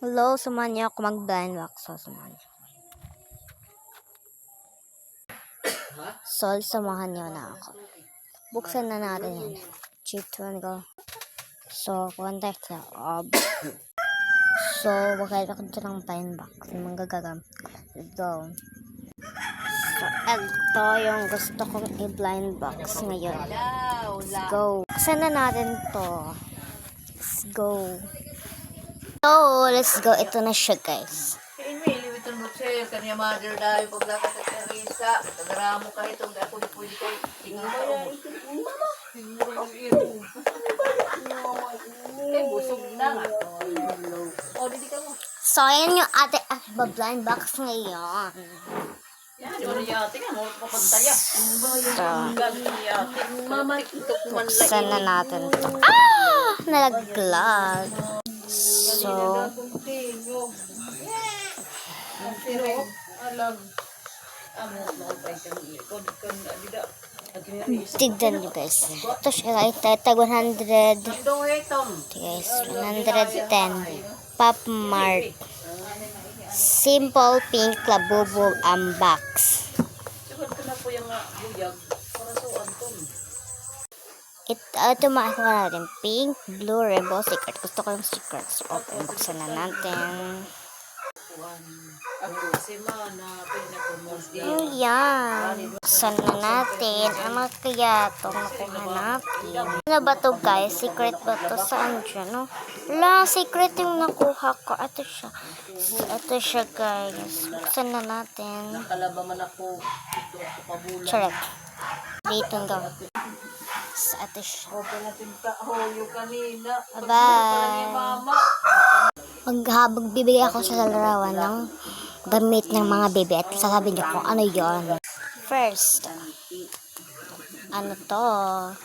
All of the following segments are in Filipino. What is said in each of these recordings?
Hello, samahan niyo ako mag-blind box. So, samahan niyo. Samahan niyo na ako. Buksan na natin yan. Cheat one go. So, contact sa So, magkaya ako dito ng blind box. Manggagagam. Let's go. So, ito yung gusto kong i-blind box ngayon. Let's go. Buksan na natin to. Let's go. So, let's go. Ito na siya, guys. Kanya mother dahil paglakad sa Teresa, tagaramo ka itong ako di pwede kayo tingin ka umos. Kaya busog na nga. O, didi ka mo. So, ayan yung ate blind box ngayon. Yan, yung yate nga, mo papantaya. So, Tiktok man lang. buksan na natin to. Nalaglag. So, Pero, alag. Amo, nakapay kami. Kung abida. tignan nyo guys. Ito siya, tag 100. Dong etong. Guys, 110. Pop Mart. Simple pink labubo unbox. Siguro ko na po yung buyag. Para sa anton. Ito makikita natin. Pink, blue, rainbow, secret. Gusto ko yung secret. So, open. Buksan na natin. Ako, si Mana, pinaka-most Ayan. Buksan na natin. Ano kaya itong nakuha natin? Ano ba to guys? Secret ba to? Saan siya, no? Wala, secret yung nakuha ko. Ito siya. Ito siya guys. Buksan na natin. Nakalaba man ako. Ito ako pabulan. Charot. Dito nga. Ito siya. Open natin ka. Hoyo kanina. Bye-bye. Mama. Magbibigay ako sa larawan ng damit ng mga bebe at sasabihin niyo kung ano yon. First, ano to?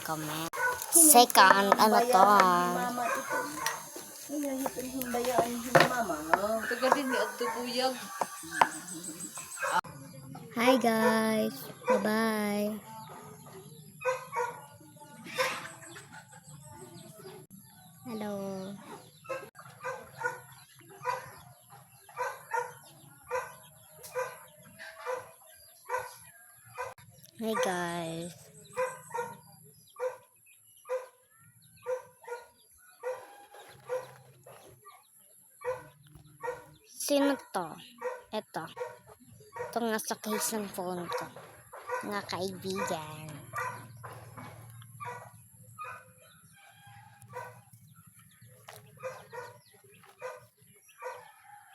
Comment. Second, ano to? Taga din ni Adto Buyag. Hi guys. Bye-bye. Hello. Hi guys. Sino to? Ito. Ito nga sa case ng phone ko. Mga kaibigan.